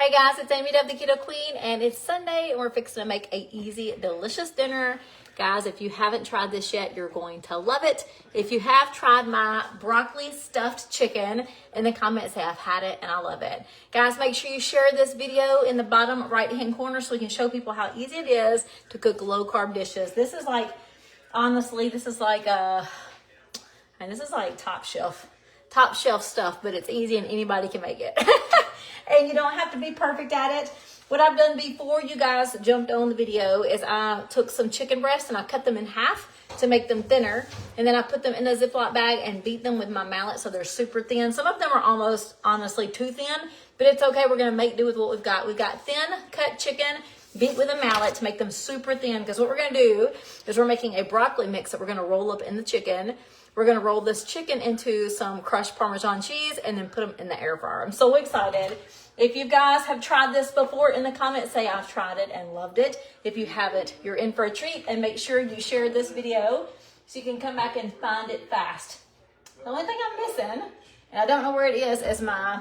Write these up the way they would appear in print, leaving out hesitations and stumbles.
Hey guys, it's Amy Dove, the Keto Queen, and it's Sunday and we're fixing to make a easy, delicious dinner. Guys, if you haven't tried this yet, you're going to love it. If you have tried my broccoli stuffed chicken, in the comments say I've had it and I love it. Guys, make sure you share this video in the bottom right hand corner so we can show people how easy it is to cook low carb dishes. This is like, honestly, this is like top shelf stuff, but it's easy and anybody can make it. And you don't have to be perfect at it. What I've done before you guys jumped on the video is I took some chicken breasts and I cut them in half to make them thinner. And then I put them in a Ziploc bag and beat them with my mallet so they're super thin. Some of them are almost, honestly, too thin, but it's okay. We're going to make do with what we've got. We've got thin cut chicken beat with a mallet to make them super thin, because what we're going to do is we're making a broccoli mix that we're going to roll up in the chicken. We're going to roll this chicken into some crushed Parmesan cheese and then put them in the air fryer. I'm so excited. If you guys have tried this before, in the comments say I've tried it and loved it. If you haven't, you're in for a treat, and make sure you share this video so you can come back and find it fast. The only thing I'm missing, and I don't know where it is my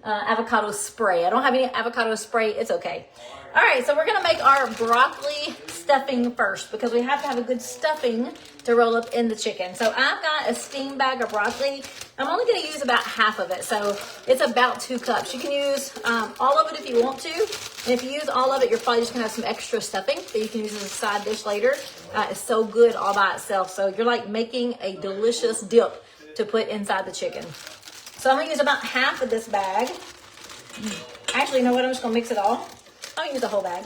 avocado spray. I don't have any avocado spray. It's okay. All right, so we're going to make our broccoli stuffing first, because we have to have a good stuffing to roll up in the chicken. So I've got a steam bag of broccoli. I'm only going to use about half of it, so it's about 2 cups. You can use all of it if you want to, and if you use all of it, you're probably just going to have some extra stuffing that you can use as a side dish later. It's so good all by itself, so you're like making a delicious dip to put inside the chicken. So I'm going to use about half of this bag. Actually, you know what? I'm just going to mix it all. I'll use the whole bag.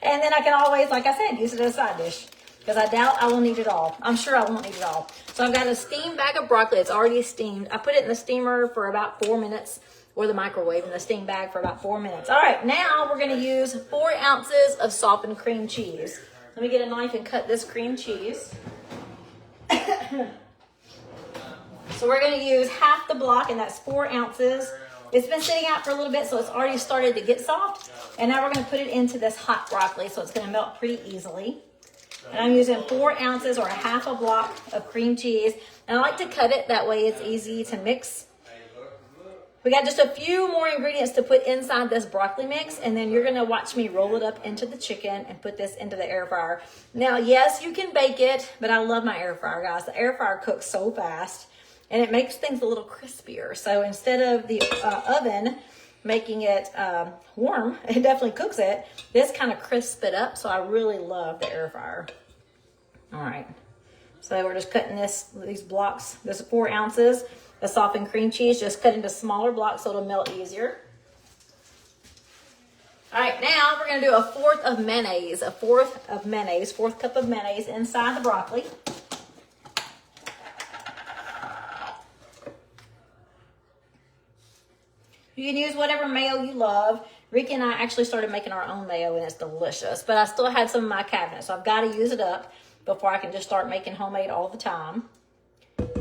And then I can always, like I said, use it as a side dish, because I doubt I will need it all. I'm sure I won't need it all. So I've got a steamed bag of broccoli. It's already steamed. I put it in the steamer for about 4 minutes, or the microwave in the steam bag for about 4 minutes. All right, now we're going to use 4 ounces of softened cream cheese. Let me get a knife and cut this cream cheese. So we're going to use half the block, and that's 4 ounces. It's been sitting out for a little bit, so it's already started to get soft. And now we're going to put it into this hot broccoli, so it's going to melt pretty easily. And I'm using 4 ounces or a half a block of cream cheese. And I like to cut it, that way it's easy to mix. We got just a few more ingredients to put inside this broccoli mix, and then you're going to watch me roll it up into the chicken and put this into the air fryer. Now, yes, you can bake it, but I love my air fryer, guys. The air fryer cooks so fast, and it makes things a little crispier. So instead of the oven making it warm, it definitely cooks it. This kind of crisps it up, so I really love the air fryer. All right, so we're just cutting these blocks. This is 4 ounces of softened cream cheese, just cut into smaller blocks so it'll melt easier. All right, now we're gonna do a fourth cup of mayonnaise inside the broccoli. You can use whatever mayo you love. Ricky and I actually started making our own mayo, and it's delicious. But I still had some in my cabinet, so I've got to use it up before I can just start making homemade all the time. All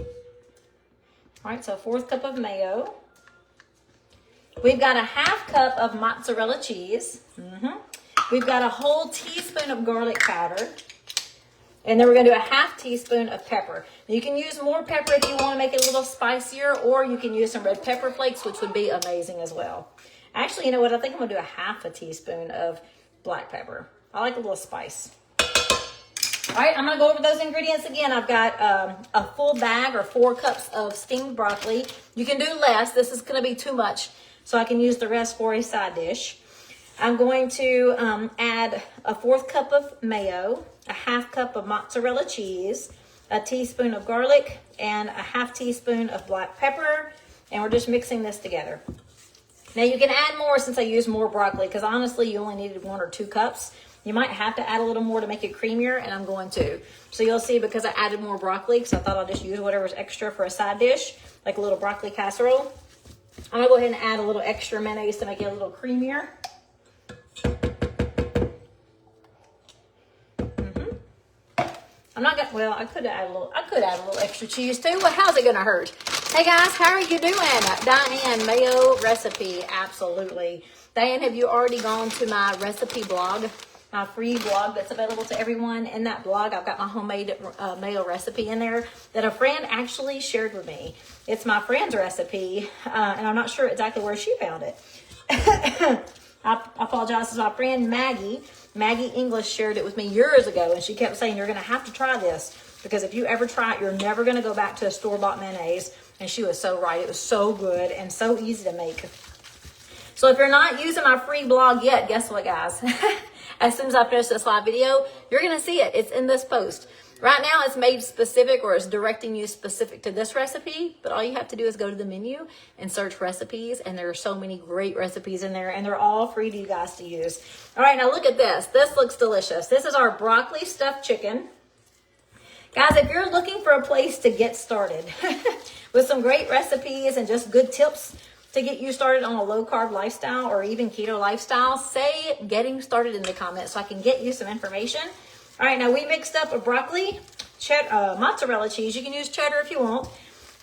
right, so 4th cup of mayo. We've got a half cup of mozzarella cheese. We've got a whole teaspoon of garlic powder. And then we're going to do a half teaspoon of pepper. Now, you can use more pepper if you want to make it a little spicier, or you can use some red pepper flakes, which would be amazing as well. Actually, you know what? I think I'm going to do a half a teaspoon of black pepper. I like a little spice. All right, I'm going to go over those ingredients again. I've got a full bag or 4 cups of steamed broccoli. You can do less. This is going to be too much, so I can use the rest for a side dish. I'm going to add a 4th cup of mayo, a half cup of mozzarella cheese, a teaspoon of garlic, and a half teaspoon of black pepper, and we're just mixing this together. Now you can add more since I used more broccoli, because honestly you only needed 1 or 2 cups. You might have to add a little more to make it creamier, and I'm going to. So you'll see, because I added more broccoli, because I thought I'll just use whatever's extra for a side dish, like a little broccoli casserole. I'm going to go ahead and add a little extra mayonnaise to make it a little creamier. I could add a little extra cheese too. Well, how's it gonna hurt? Hey guys, how are you doing? Diane, mayo recipe, absolutely. Diane, have you already gone to my recipe blog, my free blog that's available to everyone? In that blog, I've got my homemade mayo recipe in there that a friend actually shared with me. It's my friend's recipe, and I'm not sure exactly where she found it. I apologize to my friend Maggie. Maggie English shared it with me years ago, and she kept saying, you're going to have to try this, because if you ever try it, you're never going to go back to a store-bought mayonnaise. And she was so right. It was so good and so easy to make. So if you're not using my free blog yet, guess what, guys? As soon as I finish this live video, you're going to see it. It's in this post. Right now, it's made specific, or it's directing you specific to this recipe, but all you have to do is go to the menu and search recipes, and there are so many great recipes in there, and they're all free to you guys to use. All right, now look at this. This looks delicious. This is our broccoli stuffed chicken. Guys, if you're looking for a place to get started with some great recipes and just good tips to get you started on a low-carb lifestyle or even keto lifestyle, say getting started in the comments so I can get you some information. All right, now we mixed up a broccoli, mozzarella cheese. You can use cheddar if you want.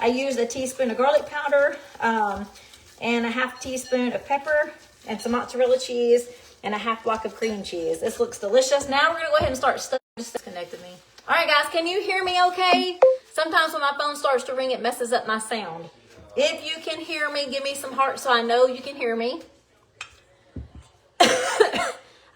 I used a teaspoon of garlic powder and a half teaspoon of pepper and some mozzarella cheese and a half block of cream cheese. This looks delicious. Now we're going to go ahead and start stuffing. Just disconnected me. All right, guys, can you hear me okay? Sometimes when my phone starts to ring, it messes up my sound. If you can hear me, give me some hearts so I know you can hear me.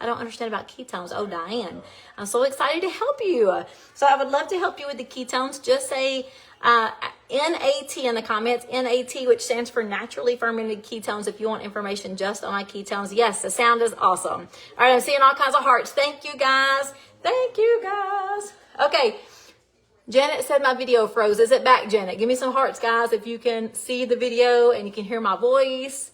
I don't understand about ketones. Oh, Diane, I'm so excited to help you. So I would love to help you with the ketones. Just say NAT in the comments, NAT, which stands for naturally fermented ketones, if you want information just on my ketones. Yes, the sound is awesome. All right, I'm seeing all kinds of hearts. Thank you, guys. Thank you, guys. Okay, Janet said my video froze. Is it back, Janet? Give me some hearts, guys, if you can see the video and you can hear my voice.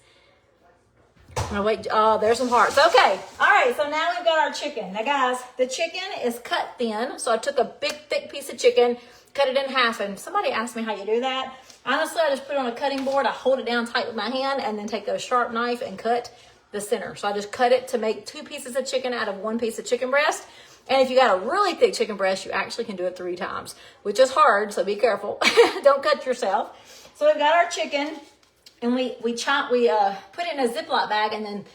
Oh, wait. Oh, there's some hearts. Okay. All right. So now we've got our chicken. Now, guys, the chicken is cut thin. So I took a big, thick piece of chicken, cut it in half. And somebody asked me how you do that. Honestly, I just put it on a cutting board. I hold it down tight with my hand and then take a sharp knife and cut the center. So I just cut it to make 2 pieces of chicken out of 1 piece of chicken breast. And if you got a really thick chicken breast, you actually can do it 3 times, which is hard. So be careful. Don't cut yourself. So we've got our chicken. And we put it in a Ziploc bag and then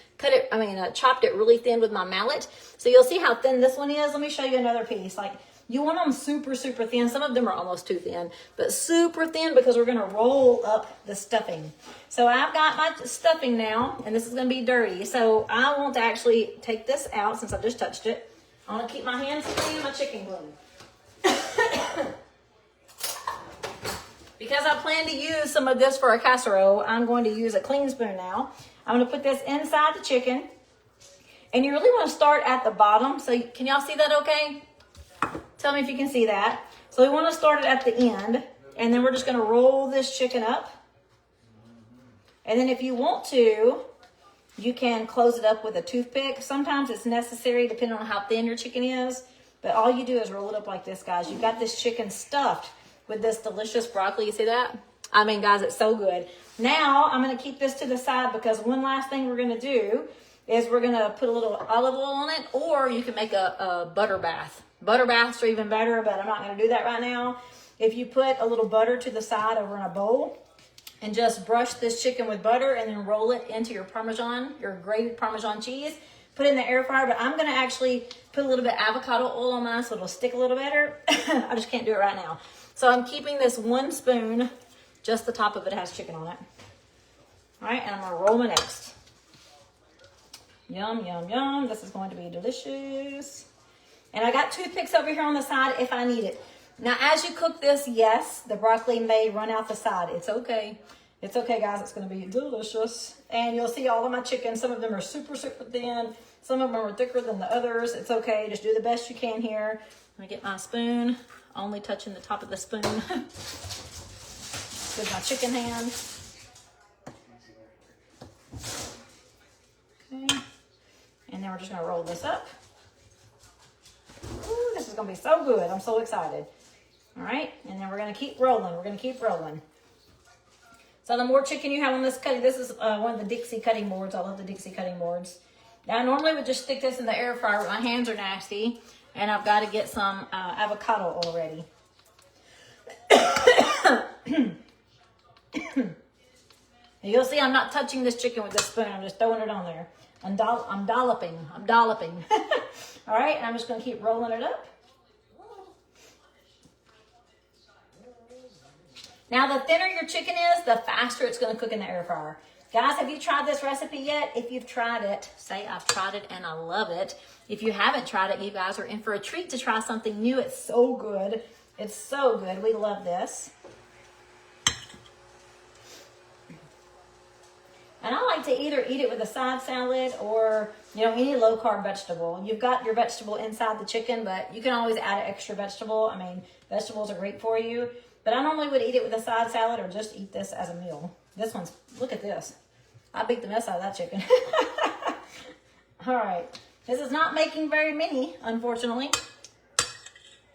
chopped it really thin with my mallet. So you'll see how thin this one is. Let me show you another piece. Like, you want them super, super thin. Some of them are almost too thin, but super thin because we're going to roll up the stuffing. So I've got my stuffing now, and this is going to be dirty. So I want to actually take this out since I just touched it. I want to keep my hands clean and my chicken clean. Because I plan to use some of this for a casserole, I'm going to use a clean spoon now. I'm going to put this inside the chicken. And you really want to start at the bottom. So can y'all see that okay? Tell me if you can see that. So we want to start it at the end. And then we're just going to roll this chicken up. And then if you want to, you can close it up with a toothpick. Sometimes it's necessary depending on how thin your chicken is. But all you do is roll it up like this, guys. You've got this chicken stuffed with this delicious broccoli. You see that? I mean, guys, it's so good. Now, I'm going to keep this to the side because one last thing we're going to do is we're going to put a little olive oil on it, or you can make a butter bath. Butter baths are even better, but I'm not going to do that right now. If you put a little butter to the side over in a bowl and just brush this chicken with butter and then roll it into your Parmesan, your grated Parmesan cheese, put it in the air fryer. But I'm going to actually put a little bit of avocado oil on mine so it'll stick a little better. I just can't do it right now. So I'm keeping this 1 spoon, just the top of it has chicken on it. All right, and I'm gonna roll my next. Yum, yum, yum. This is going to be delicious. And I got toothpicks over here on the side if I need it. Now, as you cook this, yes, the broccoli may run out the side. It's okay. It's okay, guys. It's gonna be delicious. And you'll see all of my chicken. Some of them are super, super thin. Some of them are thicker than the others. It's okay. Just do the best you can here. Let me get my spoon. Only touching the top of the spoon with my chicken hand. Okay. And then we're just going to roll this up. Ooh, this is going to be so good. I'm so excited. All right. And then we're going to keep rolling. We're going to keep rolling. So the more chicken you have on this cutting, this is one of the Dixie cutting boards. I love the Dixie cutting boards. Now, I normally would just stick this in the air fryer, but my hands are nasty. And I've got to get some avocado oil ready. You'll see I'm not touching this chicken with this spoon. I'm just throwing it on there. I'm dolloping. I'm dolloping. All right, and I'm just going to keep rolling it up. Now, the thinner your chicken is, the faster it's going to cook in the air fryer. Guys, have you tried this recipe yet? If you've tried it, say I've tried it and I love it. If you haven't tried it, you guys are in for a treat to try something new. It's so good. It's so good. We love this. And I like to either eat it with a side salad or, any low-carb vegetable. You've got your vegetable inside the chicken, but you can always add an extra vegetable. I mean, vegetables are great for you. But I normally would eat it with a side salad or just eat this as a meal. This one's, look at this. I beat the mess out of that chicken. All right. This is not making very many, unfortunately.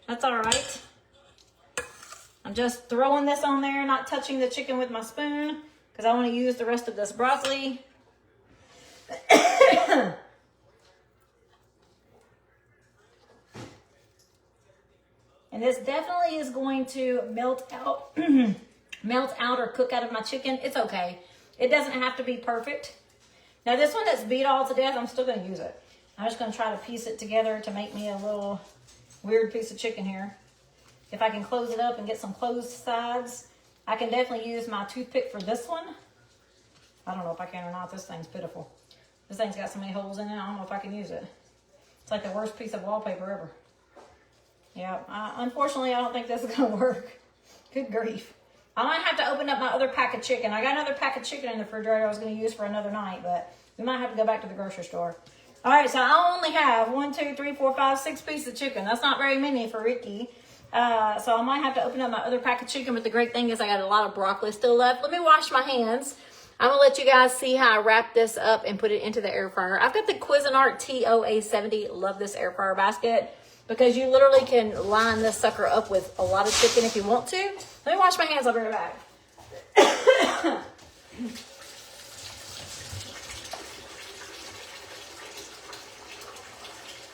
That's all right. I'm just throwing this on there, not touching the chicken with my spoon because I want to use the rest of this broccoli. And this definitely is going to melt out or cook out of my chicken. It's okay. It doesn't have to be perfect. Now this one that's beat all to death, I'm still going to use it. I'm just going to try to piece it together to make me a little weird piece of chicken here. If I can close it up and get some closed sides, I can definitely use my toothpick for this one. I don't know if I can or not. This thing's pitiful. This thing's got so many holes in it, I don't know if I can use it. It's like the worst piece of wallpaper ever. Yeah, unfortunately, I don't think this is going to work. Good grief. I might have to open up my other pack of chicken. I got another pack of chicken in the refrigerator I was going to use for another night, but we might have to go back to the grocery store. All right, so I only have 1, 2, 3, 4, 5, 6 pieces of chicken. That's not very many for Ricky. So I might have to open up my other pack of chicken, but the great thing is I got a lot of broccoli still left. Let me wash my hands. I'm going to let you guys see how I wrap this up and put it into the air fryer. I've got the Cuisinart TOA70. Love this air fryer basket because you literally can line this sucker up with a lot of chicken if you want to. Let me wash my hands. I'll bring it back.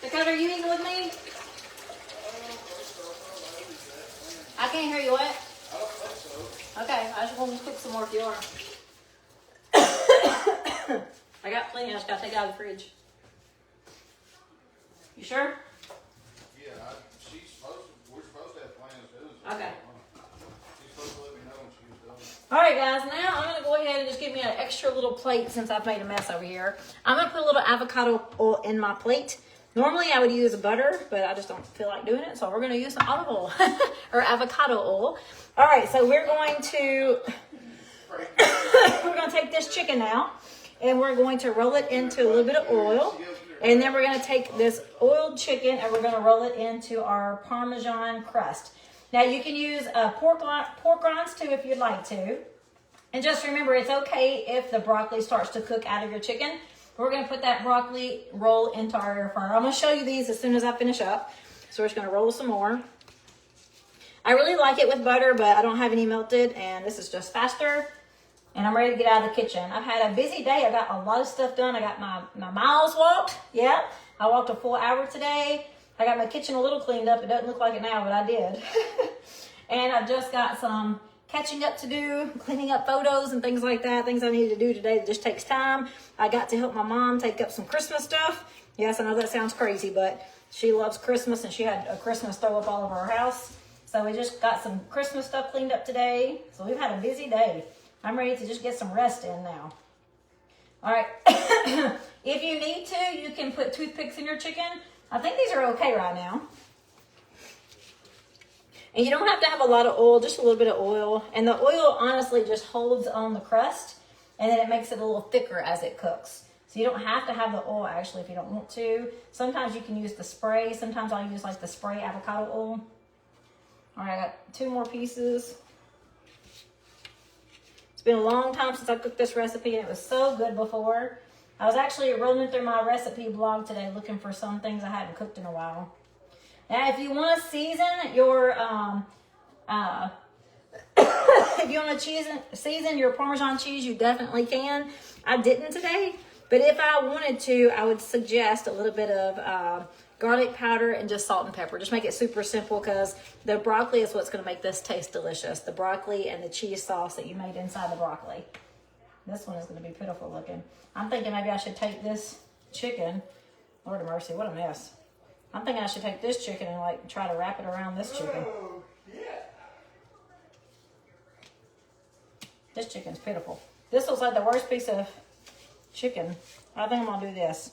Dakota, are you eating with me? I can't hear you. What? I don't think so. Okay, I just want to cook some more if you are. I got plenty. I just got to take it out of the fridge. You sure? Yeah, we're supposed to have plans too. So Okay. She's supposed to let me know when she was done. All right, guys. Now I'm going to go ahead and just give me an extra little plate since I've made a mess over here. I'm going to put a little avocado oil in my plate. Normally I would use butter, but I just don't feel like doing it. So we're going to use some olive oil or avocado oil. All right, so we're going to take this chicken now and we're going to roll it into a little bit of oil. And then we're going to take this oiled chicken and we're going to roll it into our Parmesan crust. Now you can use pork rinds too if you'd like to. And just remember, it's okay if the broccoli starts to cook out of your chicken. We're going to put that broccoli roll into our air fryer. I'm going to show you these as soon as I finish up. So we're just going to roll some more. I really like it with butter, but I don't have any melted, and this is just faster. And I'm ready to get out of the kitchen. I've had a busy day. I got a lot of stuff done. I got my miles walked. Yeah, I walked a full hour today. I got my kitchen a little cleaned up. It doesn't look like it now, but I did. And I've just got some catching up to do, cleaning up photos and things like that, things I need to do today that just takes time. I got to help my mom take up some Christmas stuff. Yes, I know that sounds crazy, but she loves Christmas and she had a Christmas throw up all over her house. So we just got some Christmas stuff cleaned up today. So we've had a busy day. I'm ready to just get some rest in now. All right. If you need to, you can put toothpicks in your chicken. I think these are okay right now. And you don't have to have a lot of oil, just a little bit of oil. And the oil honestly just holds on the crust and then it makes it a little thicker as it cooks. So you don't have to have the oil actually if you don't want to. Sometimes you can use the spray. Sometimes I'll use like the spray avocado oil. All right, I got 2 more pieces. It's been a long time since I cooked this recipe and it was so good before. I was actually rolling through my recipe blog today looking for some things I hadn't cooked in a while. Now, if you want to season your, if you want to season your Parmesan cheese, you definitely can. I didn't today, but if I wanted to, I would suggest a little bit of garlic powder and just salt and pepper. Just make it super simple because the broccoli is what's going to make this taste delicious. The broccoli and the cheese sauce that you made inside the broccoli. This one is going to be pitiful looking. I'm thinking maybe I should take this chicken. Lord of mercy, what a mess. I'm thinking I should take this chicken and like try to wrap it around this chicken. Oh, yeah. This chicken's pitiful. This looks like the worst piece of chicken. I think I'm gonna do this.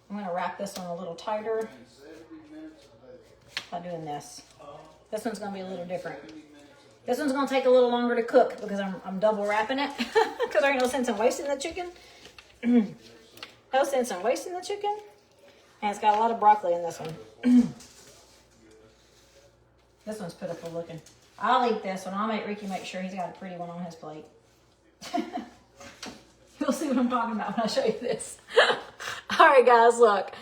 I'm gonna wrap this one a little tighter by doing this. This one's gonna be a little different. This one's gonna take a little longer to cook because I'm double wrapping it because there ain't no sense in wasting the chicken. No sense in wasting the chicken. And it's got a lot of broccoli in this one. This one's pitiful looking. I'll eat this one. I'll make Ricky make sure he's got a pretty one on his plate. You'll see what I'm talking about when I show you this. All right, guys, look.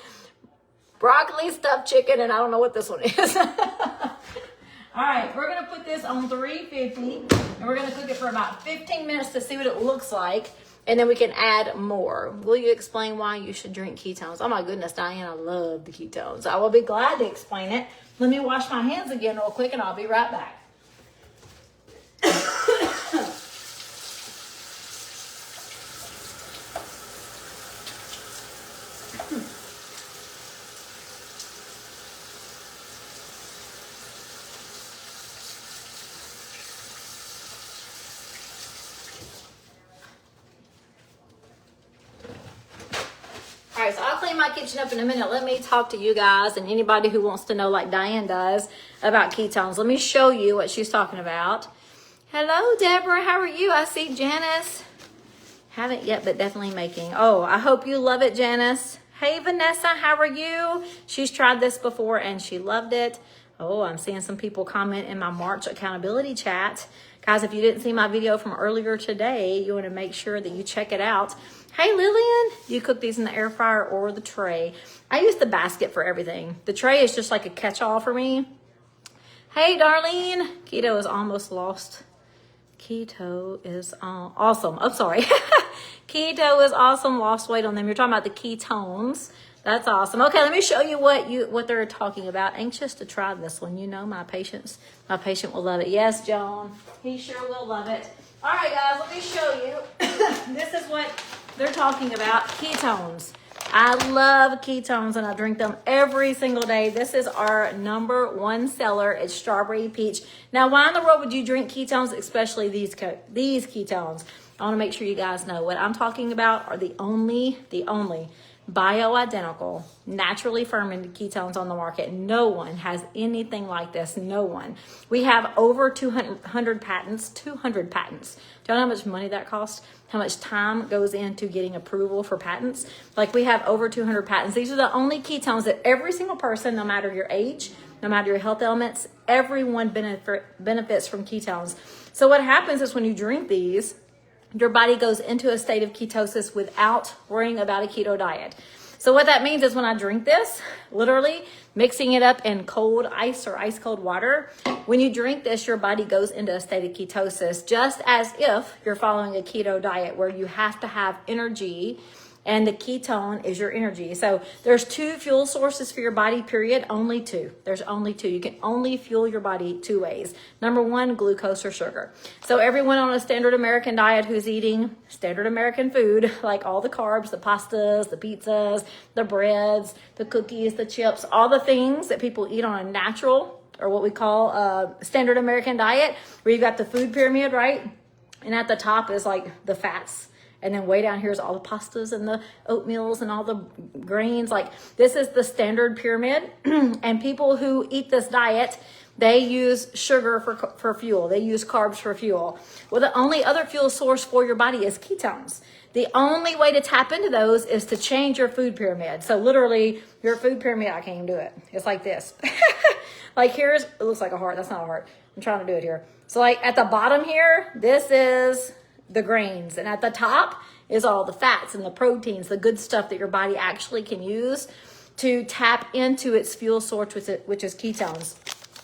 Broccoli stuffed chicken, and I don't know what this one is. All right, we're going to put this on 350, and we're going to cook it for about 15 minutes to see what it looks like, and then we can add more. Will you explain why you should drink ketones? Oh, my goodness, Diane, I love the ketones. I will be glad to explain it. Let me wash my hands again real quick, and I'll be right back. All right, so I'll clean my kitchen up in a minute. Let me talk to you guys and anybody who wants to know, like Diane does, about ketones. Let me show you what she's talking about. Hello, Deborah. How are you? I see Janice. Haven't yet, but definitely making. Oh, I hope you love it, Janice. Hey, Vanessa. How are you? She's tried this before and she loved it. Oh, I'm seeing some people comment in my March accountability chat. Guys, if you didn't see my video from earlier today, you want to make sure that you check it out. Hey, Lillian, you cook these in the air fryer or the tray? I use the basket for everything. The tray is just like a catch-all for me. Hey, Darlene, keto is almost lost. Keto is awesome. I'm sorry. Keto is awesome. Lost weight on them. You're talking about the ketones. That's awesome. Okay, let me show you what they're talking about. Anxious to try this one. You know my patient will love it. Yes, John. He sure will love it. All right, guys, let me show you. This is what they're talking about. Ketones. I love ketones and I drink them every single day. This is our #1 seller. It's strawberry peach. Now, why in the world would you drink ketones, especially these ketones? I want to make sure you guys know what I'm talking about are the only bioidentical, naturally fermented ketones on the market. No one has anything like this. No one. We have over 200 patents. 200 patents. Do you know how much money that costs? How much time goes into getting approval for patents? Like, we have over 200 patents. These are the only ketones that every single person, no matter your age, no matter your health elements, everyone benefits from ketones. So what happens is when you drink these, your body goes into a state of ketosis without worrying about a keto diet. So what that means is when I drink this, literally mixing it up in cold ice or ice cold water, when you drink this, your body goes into a state of ketosis, just as if you're following a keto diet where you have to have energy and the ketone is your energy. So there's 2 fuel sources for your body, period. Only 2. There's only 2. You can only fuel your body 2 ways. #1, glucose or sugar. So everyone on a standard American diet who's eating standard American food, like all the carbs, the pastas, the pizzas, the breads, the cookies, the chips, all the things that people eat on a natural, or what we call a standard American diet, where you got the food pyramid, right? And at the top is like the fats. And then way down here is all the pastas and the oatmeals and all the grains. Like, this is the standard pyramid. And people who eat this diet, they use sugar for fuel. They use carbs for fuel. Well, the only other fuel source for your body is ketones. The only way to tap into those is to change your food pyramid. So literally, your food pyramid, I can't even do it. It's like this. Like, it looks like a heart. That's not a heart. I'm trying to do it here. So like at the bottom here, this is the grains, and at the top is all the fats and the proteins, the good stuff that your body actually can use to tap into its fuel source, which is ketones.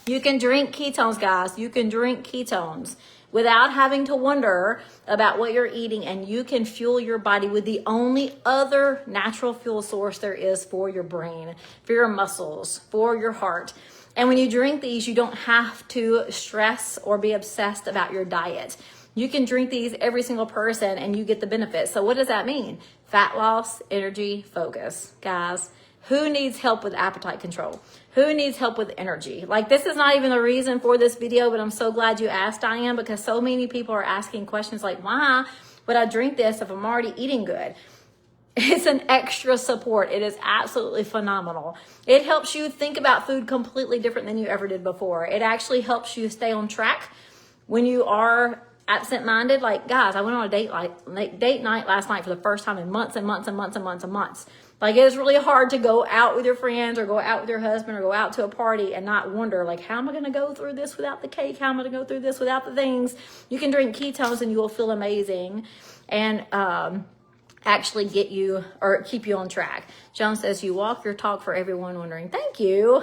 You can drink ketones, guys. You can drink ketones without having to wonder about what you're eating, and you can fuel your body with the only other natural fuel source there is for your brain, for your muscles, for your heart. And when you drink these, you don't have to stress or be obsessed about your diet. You can drink these, every single person, and you get the benefits. So what does that mean? Fat loss, energy, focus. Guys, who needs help with appetite control? Who needs help with energy? Like, this is not even the reason for this video, but I'm so glad you asked, Diane, because so many people are asking questions like, why would I drink this if I'm already eating good? It's an extra support. It is absolutely phenomenal. It helps you think about food completely different than you ever did before. It actually helps you stay on track when you are absent-minded. Like, guys, I went on a date night last night for the first time in months and months and months and months and months. Like, it is really hard to go out with your friends or go out with your husband or go out to a party and not wonder, like, how am I going to go through this without the cake? How am I going to go through this without the things? You can drink ketones and you will feel amazing. And, actually get you or keep you on track. Joan says, you walk your talk for everyone wondering. Thank you.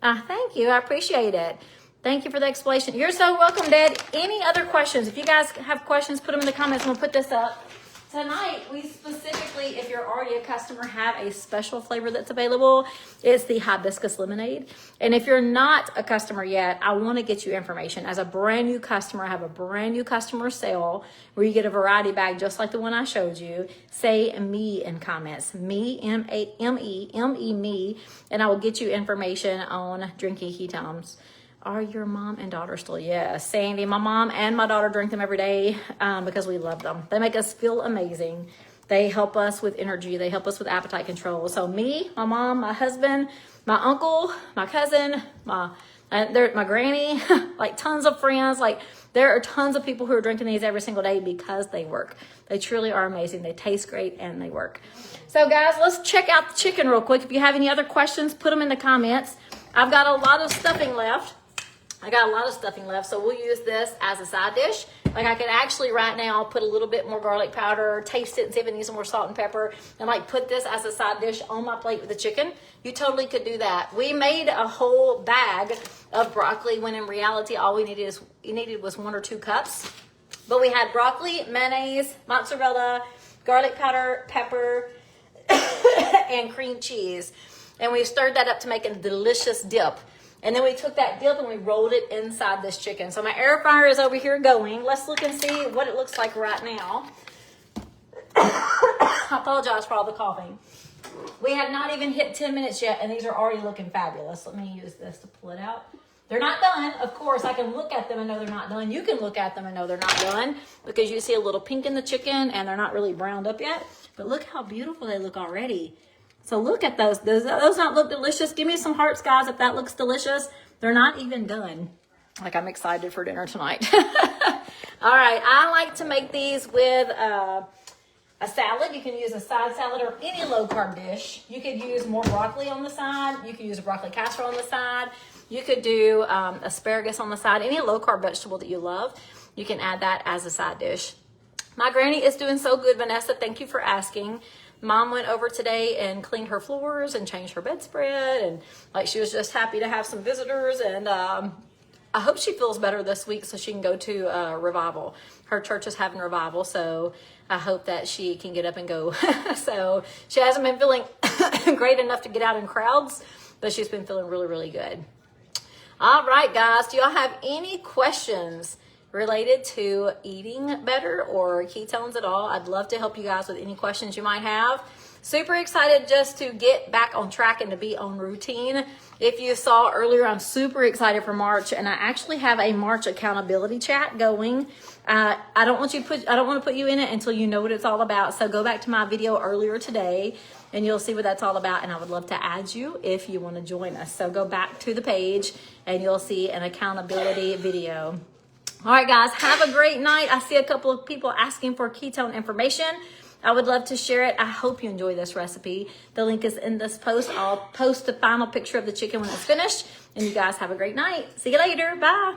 Thank you. I appreciate it. Thank you for the explanation. You're so welcome, Dad. Any other questions? If you guys have questions, put them in the comments. I'm going to put this up. Tonight, we specifically, if you're already a customer, have a special flavor that's available. It's the hibiscus lemonade. And if you're not a customer yet, I want to get you information. As a brand new customer, I have a brand new customer sale where you get a variety bag just like the one I showed you. Say me in comments. Me, M-E, me. And I will get you information on drinking ketones. Are your mom and daughter still? Yes, Sandy. My mom and my daughter drink them every day because we love them. They make us feel amazing. They help us with energy. They help us with appetite control. So me, my mom, my husband, my uncle, my cousin, my granny, like tons of friends. Like there are tons of people who are drinking these every single day because they work. They truly are amazing. They taste great and they work. So guys, let's check out the chicken real quick. If you have any other questions, put them in the comments. I've got a lot of stuffing left. So we'll use this as a side dish. Like I could actually right now put a little bit more garlic powder, taste it and see if it needs some more salt and pepper, and like put this as a side dish on my plate with the chicken. You totally could do that. We made a whole bag of broccoli when in reality all we needed was 1 or 2 cups. But we had broccoli, mayonnaise, mozzarella, garlic powder, pepper, and cream cheese. And we stirred that up to make a delicious dip. And then we took that dip and we rolled it inside this chicken. So my air fryer is over here going. Let's look and see what it looks like right now. I apologize for all the coughing. We have not even hit 10 minutes yet, and these are already looking fabulous. Let me use this to pull it out. They're not done. Of course, I can look at them and know they're not done. You can look at them and know they're not done because you see a little pink in the chicken and they're not really browned up yet. But look how beautiful they look already. So look at those. Does those not look delicious? Give me some hearts, guys, if that looks delicious. They're not even done. Like, I'm excited for dinner tonight. All right. I like to make these with a salad. You can use a side salad or any low-carb dish. You could use more broccoli on the side. You could use a broccoli casserole on the side. You could do asparagus on the side. Any low-carb vegetable that you love, you can add that as a side dish. My granny is doing so good, Vanessa. Thank you for asking. Mom went over today and cleaned her floors and changed her bedspread, and like she was just happy to have some visitors. And I hope she feels better this week so she can go to revival. Her church is having revival, so I hope that she can get up and go. So she hasn't been feeling great enough to get out in crowds, but she's been feeling really, really good. All right, guys, do y'all have any questions related to eating better or ketones at all? I'd love to help you guys with any questions you might have. Super excited just to get back on track and to be on routine. If you saw earlier, I'm super excited for March, and I actually have a March accountability chat going. I don't want to put you in it until you know what it's all about. So go back to my video earlier today and you'll see what that's all about. And I would love to add you if you want to join us. So go back to the page and you'll see an accountability video. All right, guys, have a great night. I see a couple of people asking for ketone information. I would love to share it. I hope you enjoy this recipe. The link is in this post. I'll post the final picture of the chicken when it's finished. And you guys have a great night. See you later. Bye.